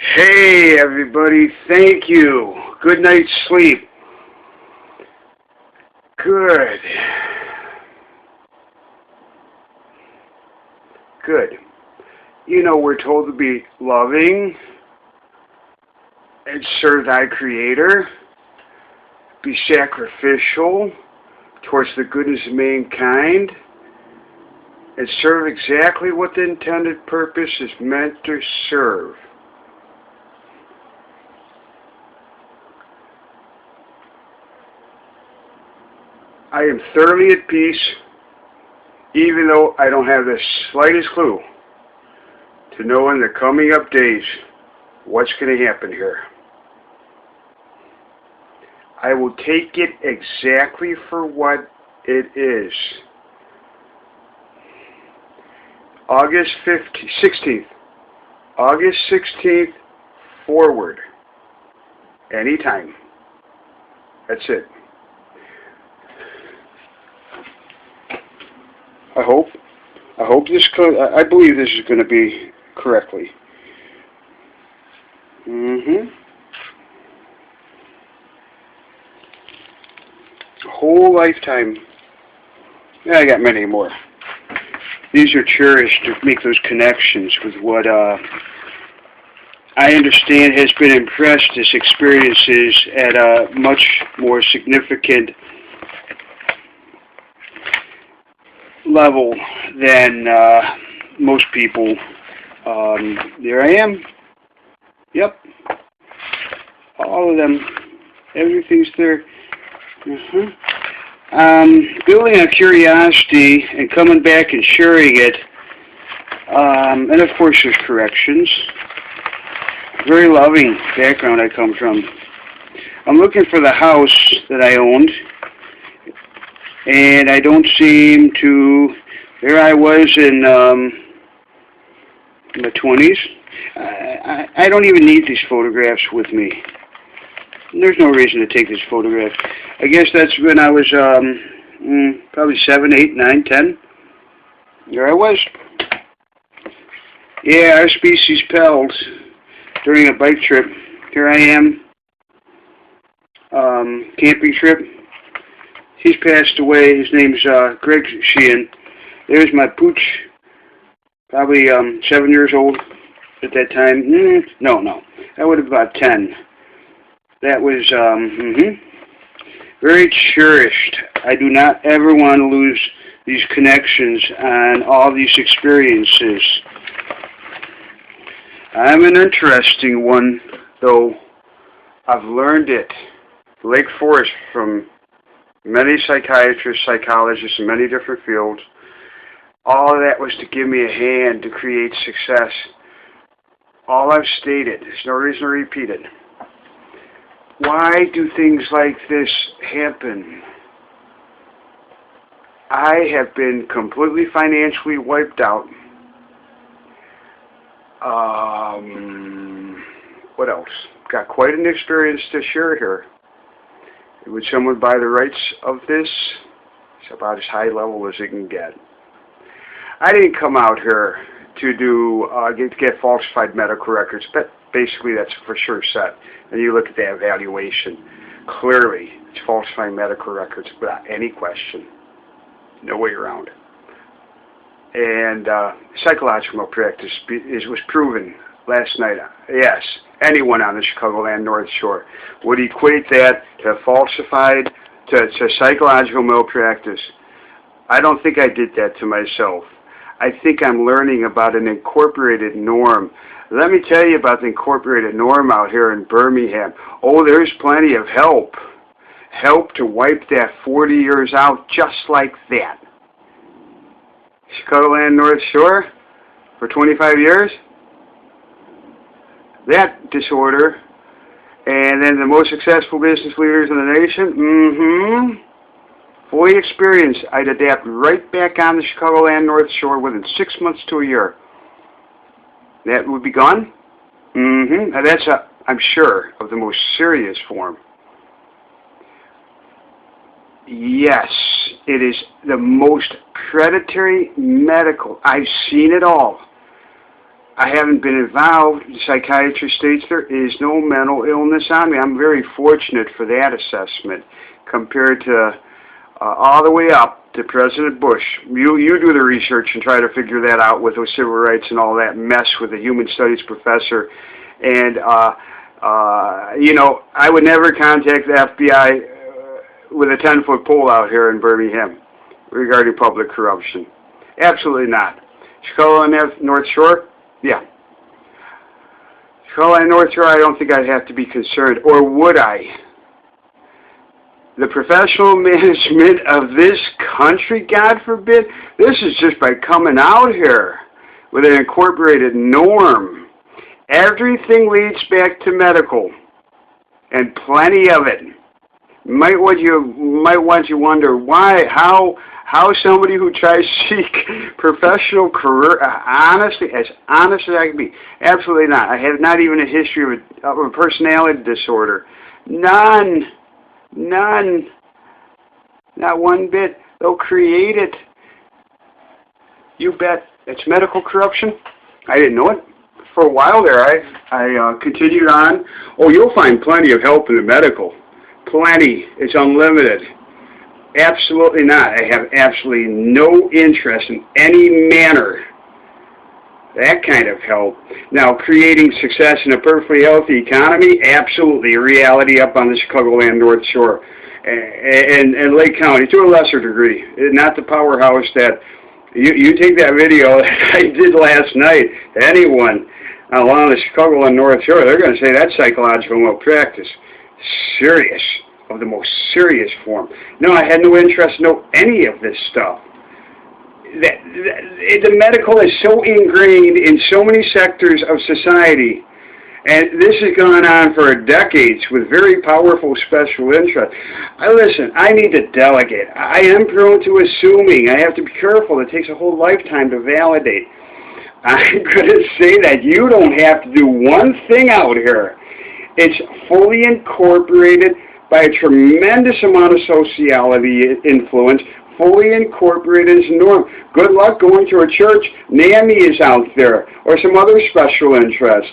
Hey everybody, thank you. Good night's sleep. Good. Good. You know, we're told to be loving and serve thy Creator, be sacrificial towards the goodness of mankind, and serve exactly what the intended purpose is meant to serve. I am thoroughly at peace, even though I don't have the slightest clue to know in the coming up days what's going to happen here. I will take it exactly for what it is. August 16th. August 16th forward. Anytime. That's it. I believe this is going to be correctly. Whole lifetime. Yeah, I got many more. These are cherished to make those connections with what I understand has been impressed as experiences at a much more significant level than most people. There I am. Yep. All of them. Everything's there. Building on curiosity and coming back and sharing it. And of course there's corrections. Very loving background I come from. I'm looking for the house that I owned. And I don't seem to. There I was in the 20s. I don't even need these photographs with me. There's no reason to take this photograph. I guess that's when I was probably 7, 8, 9, 10. There I was. Yeah, our species pals during a bike trip. Here I am. Camping trip. He's passed away. His name's Greg Sheehan. There's my pooch. Probably 7 years old at that time. No. I would have been about 10. That was very cherished. I do not ever want to lose these connections and all these experiences. I'm an interesting one, though. I've learned it. Lake Forest from many psychiatrists, psychologists in many different fields. All of that was to give me a hand to create success. All I've stated, there's no reason to repeat it. Why do things like this happen? I have been completely financially wiped out. What else? Got quite an experience to share here. Would someone buy the rights of this? It's about as high level as it can get. I didn't come out here to do get falsified medical records, but basically that's for sure set. And you look at the evaluation. Clearly, it's falsifying medical records without any question. No way around. And psychological malpractice was proven last night. Yes, anyone on the Chicagoland North Shore would equate that to falsified, to psychological malpractice. I don't think I did that to myself. I think I'm learning about an incorporated norm. Let me tell you about the incorporated norm out here in Birmingham. Oh, there's plenty of help. Help to wipe that 40 years out just like that. Chicagoland North Shore for 25 years. That disorder. And then the most successful business leaders in the nation. Fully experienced. I'd adapt right back on the Chicagoland North Shore within 6 months to a year. That would be gone. Now that's, I'm sure, of the most serious form. Yes, it is the most predatory medical. I've seen it all. I haven't been involved. The psychiatrist states there is no mental illness on me. I'm very fortunate for that assessment compared to all the way up to President Bush. You do the research and try to figure that out with those civil rights and all that mess with the human studies professor. And, you know, I would never contact the FBI with a 10-foot pole out here in Birmingham regarding public corruption. Absolutely not. Chicago and North Shore? Yeah. Chicago and North Shore, I don't think I'd have to be concerned. Or would I? The professional management of this country, God forbid, this is just by coming out here with an incorporated norm. Everything leads back to medical, and plenty of it. Might want you wonder why, how somebody who tries to seek professional career, honestly, as honest as I can be, absolutely not. I have not even a history of a personality disorder. None. None. Not one bit. They'll create it. You bet. It's medical corruption. I didn't know it. For a while there, I continued on. Oh, you'll find plenty of help in the medical. Plenty. It's unlimited. Absolutely not. I have absolutely no interest in any manner that kind of help. Now, creating success in a perfectly healthy economy, absolutely a reality up on the Chicagoland North Shore and Lake County to a lesser degree. Not the powerhouse that you take that video that I did last night to anyone along the Chicagoland North Shore, they're going to say that's psychological malpractice. Serious, of the most serious form. No, I had no interest in any of this stuff. The medical is so ingrained in so many sectors of society, and this has gone on for decades with very powerful special interests. Listen, I need to delegate. I am prone to assuming. I have to be careful. It takes a whole lifetime to validate. I'm going to say that you don't have to do one thing out here. It's fully incorporated by a tremendous amount of sociality influence, fully incorporated as a norm. Good luck going to a church. NAMI is out there, or some other special interest.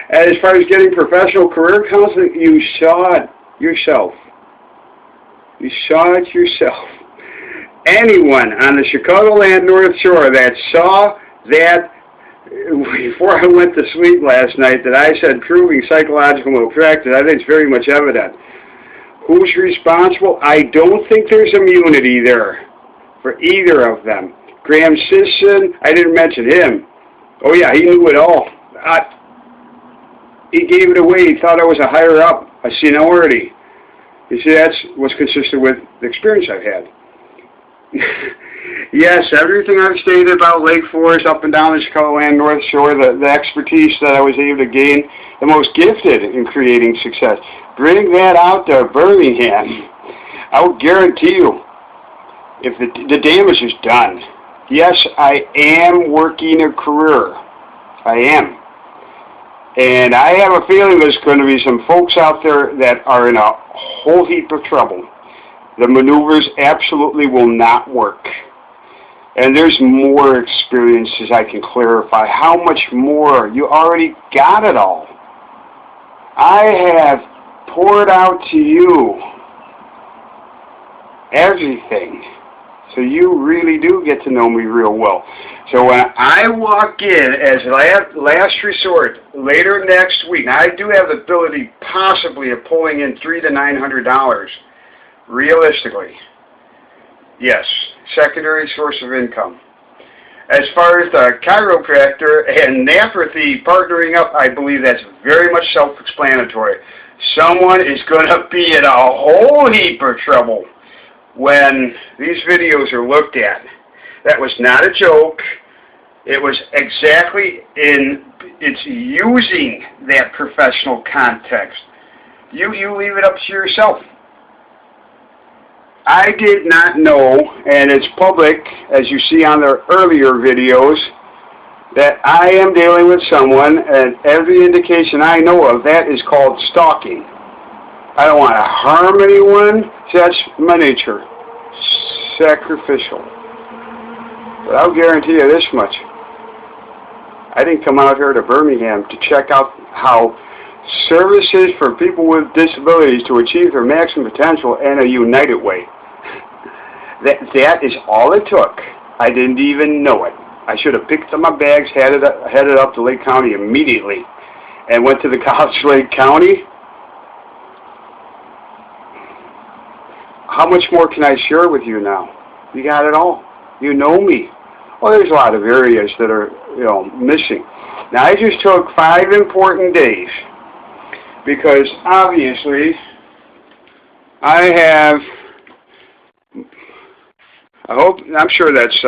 As far as getting professional career counseling, you saw it yourself. You saw it yourself. Anyone on the Chicagoland North Shore that saw that before I went to sleep last night that I said proving psychological malpractice, I think it's very much evident. Who's responsible? I don't think there's immunity there for either of them. Graham Sisson, I didn't mention him. Oh yeah, he knew it all. He gave it away. He thought I was a higher up, a seniority. You see, that's what's consistent with the experience I've had. Yes, everything I've stated about Lake Forest, up and down the Chicagoland North Shore, the expertise that I was able to gain, the most gifted in creating success. Bring that out to Birmingham. I will guarantee you, if the damage is done. Yes, I am working a career. I am. And I have a feeling there's going to be some folks out there that are in a whole heap of trouble. The maneuvers absolutely will not work. And there's more experiences I can clarify. How much more? You already got it all. I have poured out to you everything. So you really do get to know me real well. So when I walk in as last resort later next week, now I do have the ability possibly of pulling in $300 to $900 realistically. Yes, secondary source of income. As far as the chiropractor and napathy partnering up, I believe that's very much self-explanatory. Someone is going to be in a whole heap of trouble when these videos are looked at. That was not a joke. It was exactly it's using that professional context. You leave it up to yourself. I did not know, and it's public, as you see on the earlier videos, that I am dealing with someone, and every indication I know of, that is called stalking. I don't want to harm anyone. That's my nature. Sacrificial. But I'll guarantee you this much. I didn't come out here to Birmingham to check out how services for people with disabilities to achieve their maximum potential in a united way. That is all it took. I didn't even know it. I should have picked up my bags, headed up to Lake County immediately, and went to the College Lake County. How much more can I share with you now? You got it all. You know me. Well, there's a lot of areas that are, missing. Now, I just took 5 important days because obviously I'm sure that's,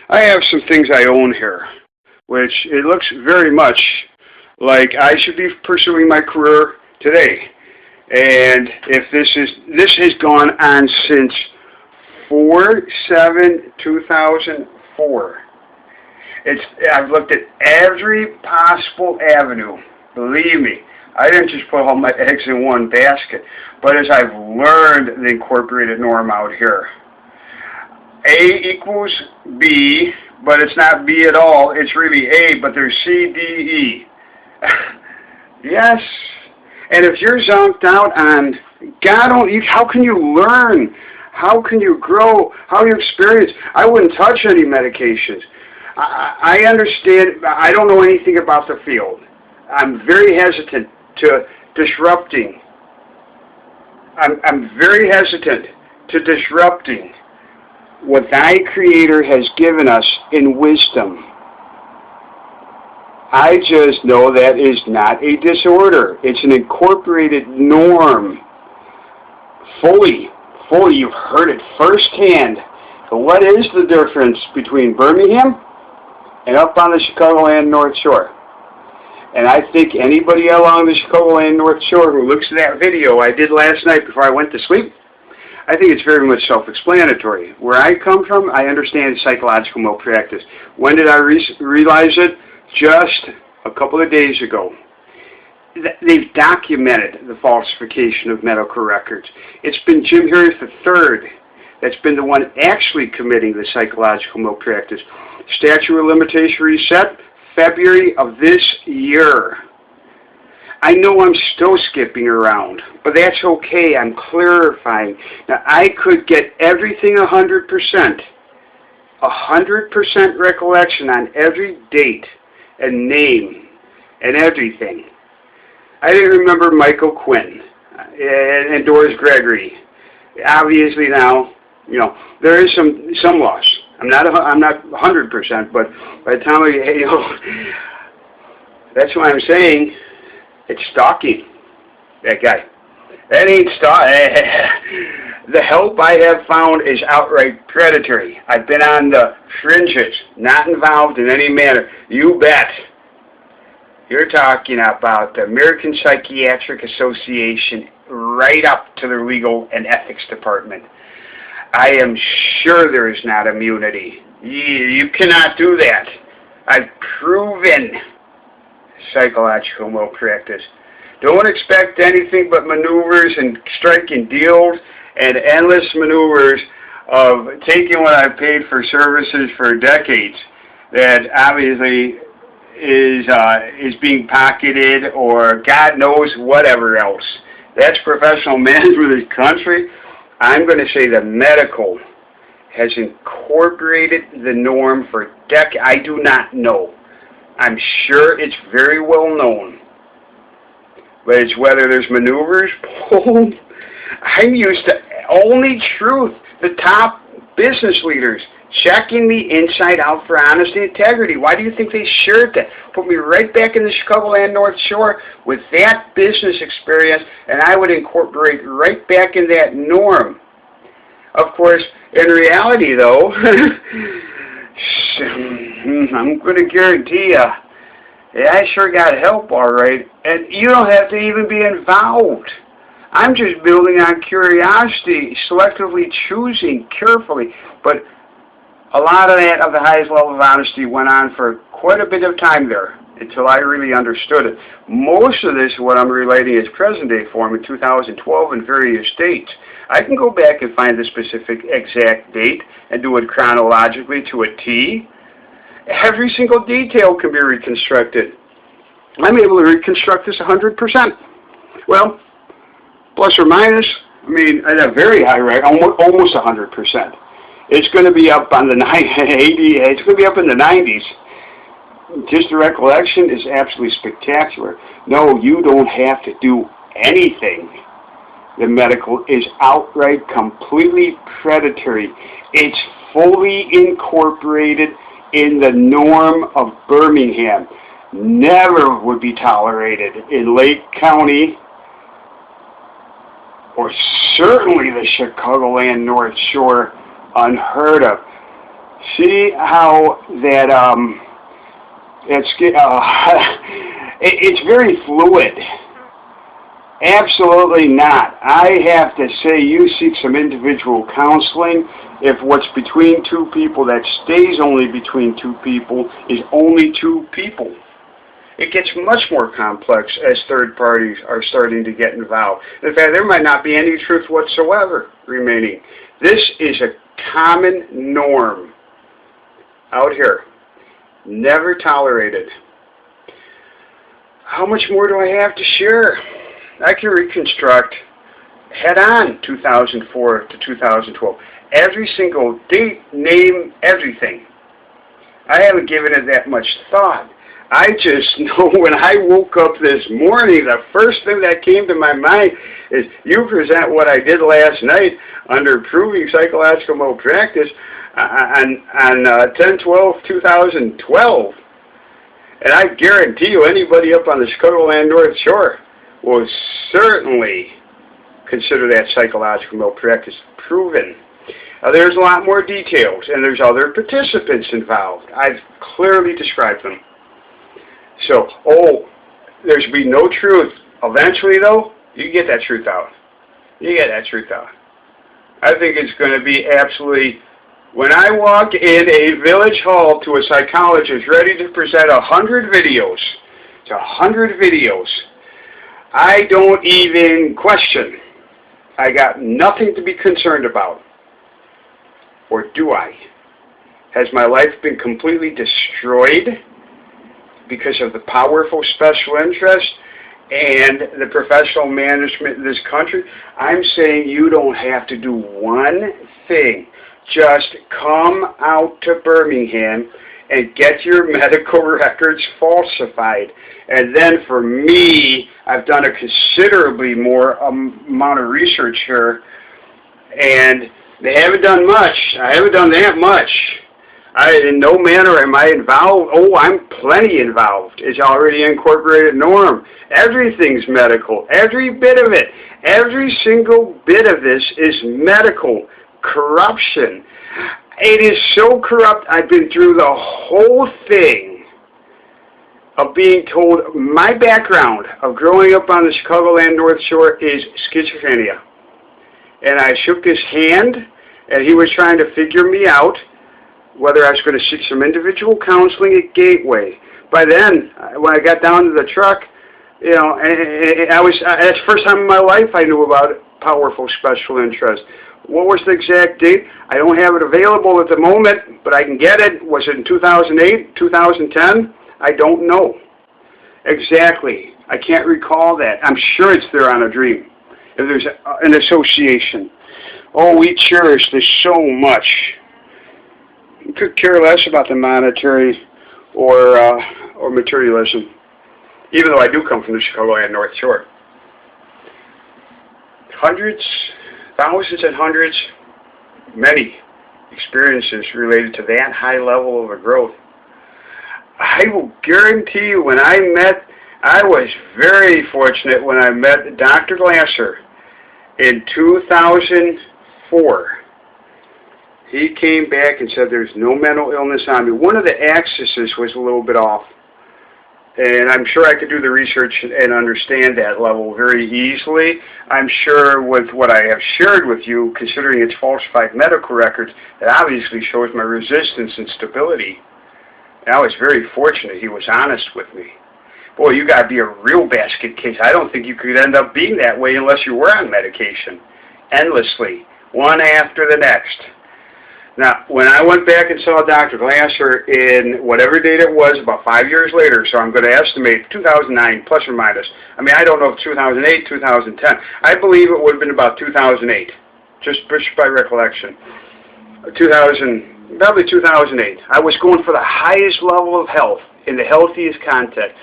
I have some things I own here, which it looks very much like I should be pursuing my career today. And if this has gone on since 4/7/2004. I've looked at every possible avenue. Believe me, I didn't just put all my eggs in one basket. But as I've learned the incorporated norm out here, A equals B, but it's not B at all. It's really A, but there's C, D, E. Yes. And if you're zonked out on how can you learn? How can you grow? How you experience? I wouldn't touch any medications. I understand. I don't know anything about the field. I'm very hesitant to disrupting. I'm very hesitant to disrupting what thy Creator has given us in wisdom. I just know that is not a disorder. It's an incorporated norm. Fully, you've heard it firsthand. So what is the difference between Birmingham and up on the Chicagoland North Shore? And I think anybody along the Chicagoland North Shore who looks at that video I did last night before I went to sleep, I think it's very much self-explanatory. Where I come from, I understand psychological malpractice. When did I realize it? Just a couple of days ago. They've documented the falsification of medical records. It's been Jim Harris III that's been the one actually committing the psychological malpractice. Statute of limitation reset, February of this year. I know I'm still skipping around, but that's okay. I'm clarifying. Now, I could get everything 100%, 100% recollection on every date and name and everything. I didn't remember Michael Quinn and Doris Gregory. Obviously now, there is some loss. I'm not 100%, but by the time that's why I'm saying it's stalking. That guy. That ain't stalking. The help I have found is outright predatory. I've been on the fringes, not involved in any manner. You bet. You're talking about the American Psychiatric Association right up to their legal and ethics department. I am sure there is not immunity. You cannot do that. I've proven psychological malpractice. Don't expect anything but maneuvers and striking deals and endless maneuvers of taking what I've paid for services for decades that obviously is being pocketed or God knows whatever else. That's professional management of this country. I'm going to say the medical has incorporated the norm for decades. I do not know. I'm sure it's very well known. But it's whether there's maneuvers pulled. I'm used to only truth. The top business leaders checking me inside out for honesty and integrity. Why do you think they shared that? Put me right back in the Chicagoland North Shore with that business experience, and I would incorporate right back in that norm. Of course, in reality, though, I'm going to guarantee you, I sure got help, all right. And you don't have to even be involved. I'm just building on curiosity, selectively choosing carefully. But a lot of that, of the highest level of honesty, went on for quite a bit of time there until I really understood it. Most of this, what I'm relating, is present-day form in 2012 in various dates. I can go back and find the specific exact date and do it chronologically to a T. Every single detail can be reconstructed. I'm able to reconstruct this 100%. Well, plus or minus, I mean, at a very high rate, almost 100%. It's going to be up on the 80, it's going to be up in the 90s. Just the recollection is absolutely spectacular. No, you don't have to do anything. The medical is outright, completely predatory. It's fully incorporated in the norm of Birmingham. Never would be tolerated in Lake County, or certainly the Chicagoland North Shore. Unheard of. See how that it's very fluid. Absolutely not. I have to say, you seek some individual counseling. If what's between two people that stays only between two people is only two people. It gets much more complex as third parties are starting to get involved. In fact, there might not be any truth whatsoever remaining. This is a common norm out here. Never tolerated. How much more do I have to share? I can reconstruct head-on 2004 to 2012. Every single date, name, everything. I haven't given it that much thought. I just know when I woke up this morning, the first thing that came to my mind is, you present what I did last night under proving psychological malpractice on 10/12/2012. And I guarantee you, anybody up on the Chicagoland North Shore will certainly consider that psychological malpractice proven. There's a lot more details, and there's other participants involved. I've clearly described them. So, there should be no truth. Eventually, though, you get that truth out. You get that truth out. I think it's going to be absolutely... When I walk in a village hall to a psychologist ready to present 100 videos, it's 100 videos, I don't even question. I got nothing to be concerned about. Or do I? Has my life been completely destroyed because of the powerful special interest and the professional management in this country? I'm saying you don't have to do one thing. Just come out to Birmingham and get your medical records falsified. And then for me, I've done a considerably more amount of research here, and they haven't done much. I haven't done that much. In no manner am I involved. Oh, I'm plenty involved. It's already incorporated norm. Everything's medical. Every bit of it. Every single bit of this is medical. Corruption. It is so corrupt. I've been through the whole thing of being told my background of growing up on the Chicagoland North Shore is schizophrenia. And I shook his hand, and he was trying to figure me out whether I was going to seek some individual counseling at Gateway. By then, when I got down to the truck, you know, that's the first time in my life I knew about powerful special interest. What was the exact date? I don't have it available at the moment, but I can get it. Was it in 2008, 2010? I don't know. Exactly. I can't recall that. I'm sure it's there on a dream. If there's an association. Oh, we cherish this so much. Could care less about the monetary or materialism, even though I do come from the Chicagoland North Shore. Hundreds, thousands and hundreds, many experiences related to that high level of a growth. I will guarantee you, when I was very fortunate when I met Dr. Glasser in 2004. He came back and said there's no mental illness on me. One of the axes was a little bit off. And I'm sure I could do the research and understand that level very easily. I'm sure with what I have shared with you, considering it's falsified medical records, it obviously shows my resistance and stability. And I was very fortunate he was honest with me. Boy, you got to be a real basket case. I don't think you could end up being that way unless you were on medication. Endlessly. One after the next. Now, when I went back and saw Dr. Glasser in whatever date it was, about 5 years later, so I'm going to estimate 2009, plus or minus. I mean, I don't know if 2008, 2010. I believe it would have been about 2008, just by recollection. Probably 2008. I was going for the highest level of health in the healthiest context.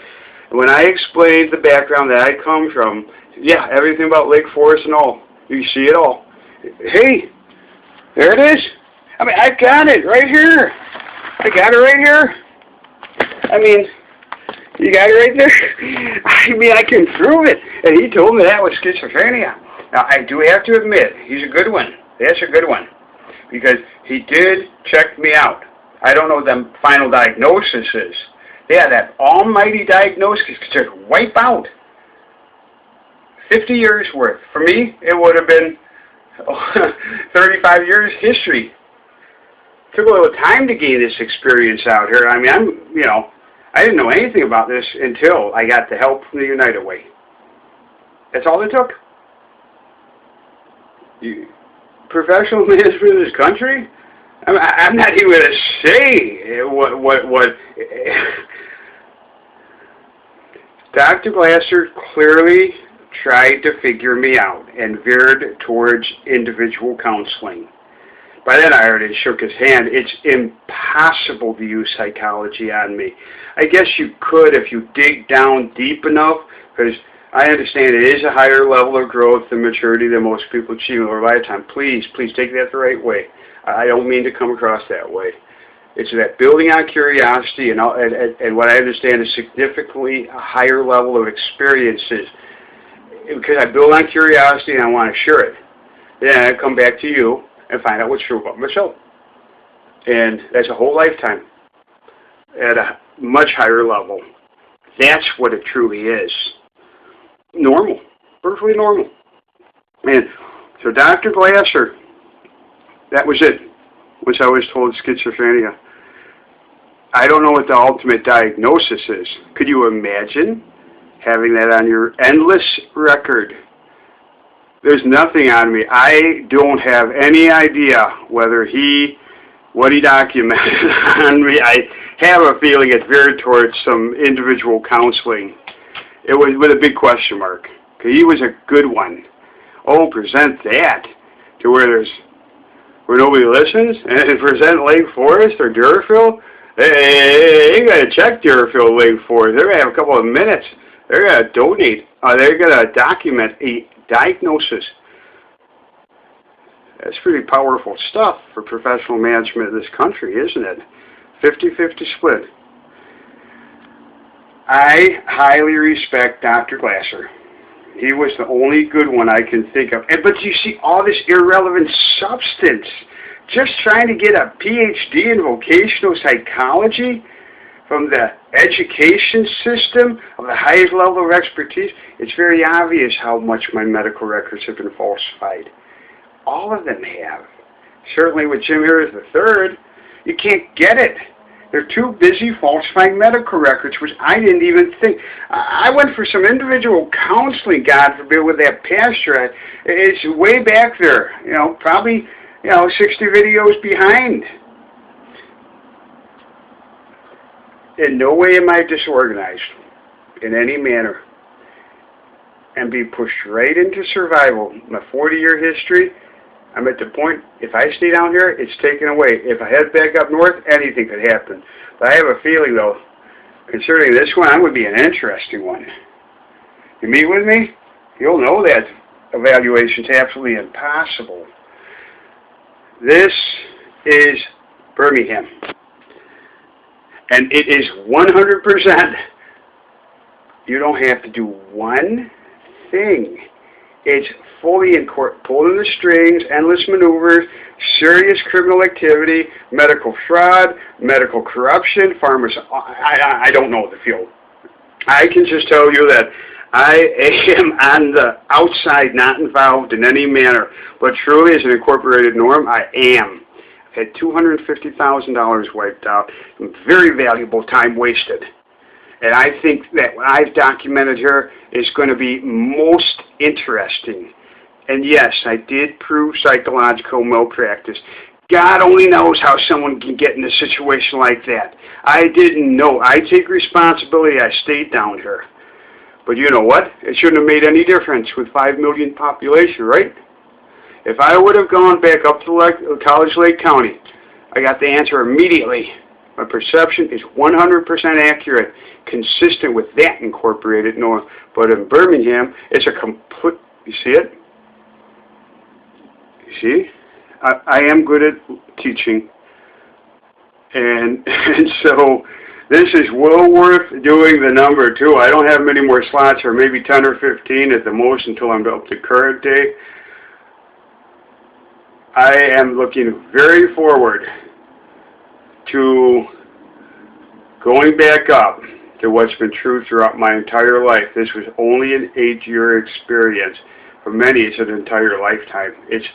When I explained the background that I come from, yeah, everything about Lake Forest and all, you see it all. Hey, there it is. I mean, I got it right here. I got it right here. I mean, you got it right there. I mean, I can prove it. And he told me that was schizophrenia. Now, I do have to admit, he's a good one. That's a good one. Because he did check me out. I don't know what the final diagnosis is. Yeah, that almighty diagnosis could just wipe out 50 years worth. For me, it would have been 35 years history. Took a little time to gain this experience out here. I mean, I didn't know anything about this until I got the help from the United Way. That's all it took. Professional management in this country? I'm not even going to say what. Dr. Glasser clearly tried to figure me out and veered towards individual counseling. By then I already shook his hand. It's impossible to use psychology on me. I guess you could if you dig down deep enough, because I understand it is a higher level of growth and maturity than most people achieve over a lifetime. Please take that the right way. I don't mean to come across that way. It's that building on curiosity and what I understand is significantly a higher level of experiences. Because I build on curiosity and I want to share it. Then I come back to you and find out what's true about myself. And that's a whole lifetime at a much higher level. That's what it truly is. Normal. Perfectly normal. And so Dr. Glasser, that was it. Once I was told schizophrenia. I don't know what the ultimate diagnosis is. Could you imagine having that on your endless record? There's nothing on me. I don't have any idea what he documented on me. I have a feeling it veered towards some individual counseling. It was with a big question mark. He was a good one. Oh, present that to where nobody listens, and present Lake Forest or Deerfield. Hey, you got to check Deerfield, Lake Forest. They're going to have a couple of minutes. They're going to donate. They're going to document a diagnosis. That's pretty powerful stuff for professional management in this country, isn't it? 50-50 split. I highly respect Dr. Glasser. He was the only good one I can think of. But you see all this irrelevant substance. Just trying to get a PhD in vocational psychology from the education system of the highest level of expertise. It's very obvious how much my medical records have been falsified. All of them have. Certainly with Jim Harris III, you can't get it. They're too busy falsifying medical records, which I didn't even think. I went for some individual counseling, God forbid, with that pastor. It's way back there, probably, 60 videos behind. In no way am I disorganized in any manner and be pushed right into survival. My 40-year history, I'm at the point, if I stay down here, it's taken away. If I head back up north, anything could happen. But I have a feeling, though, considering this one, I'm going to be an interesting one. You meet with me? You'll know that evaluation's absolutely impossible. This is Birmingham. And it is 100%. You don't have to do one thing. It's fully in court, pulling the strings, endless maneuvers, serious criminal activity, medical fraud, medical corruption, farmers. I don't know the field. I can just tell you that I am on the outside, not involved in any manner. But truly, as an incorporated norm, I am. I've had $250,000 wiped out, very valuable time wasted. And I think that what I've documented here is going to be most interesting. And yes, I did prove psychological malpractice. God only knows how someone can get in a situation like that. I didn't know. I take responsibility. I stayed down here. But you know what? It shouldn't have made any difference with 5 million population, right? If I would have gone back up to College Lake County, I got the answer immediately. My perception is 100% accurate, consistent with that incorporated norm. But in Birmingham, it's a complete, you see it? You see? I am good at teaching. And so this is well worth doing the number, too. I don't have many more slots, or maybe 10 or 15 at the most until I'm up to current day. I am looking very forward to going back up to what's been true throughout my entire life. This was only an 8-year experience. For many, it's an entire lifetime. It's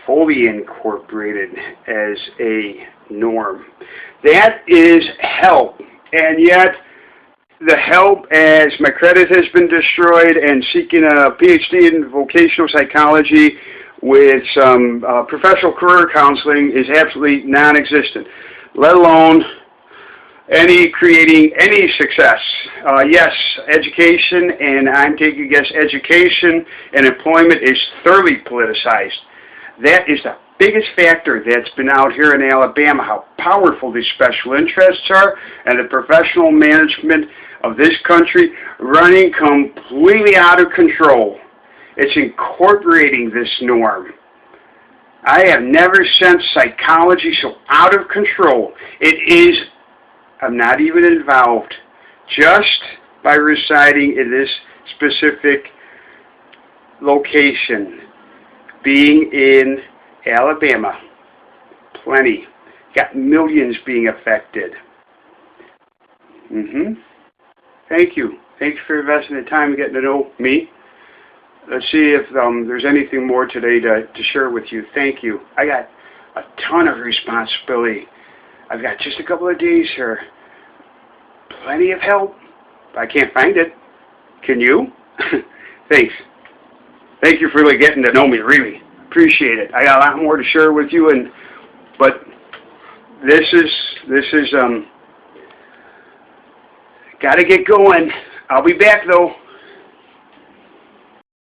fully incorporated as a norm. That is help. And yet, the help, as my credit has been destroyed, and seeking a PhD in vocational psychology with some professional career counseling is absolutely non-existent, let alone creating any success. Yes, education, and I'm taking a guess, education and employment is thoroughly politicized. That is the biggest factor that's been out here in Alabama, how powerful these special interests are, and the professional management of this country running completely out of control. It's incorporating this norm. I have never sensed psychology so out of control. I'm not even involved. Just by residing in this specific location, being in Alabama, plenty. Got millions being affected. Thank you. Thanks for investing the time and getting to know me. Let's see if there's anything more today to share with you. Thank you. I got a ton of responsibility. I've got just a couple of days here. Plenty of help. I can't find it. Can you? Thanks. Thank you for really getting to know me, really. Appreciate it. I got a lot more to share with you, but this is got to get going. I'll be back, though.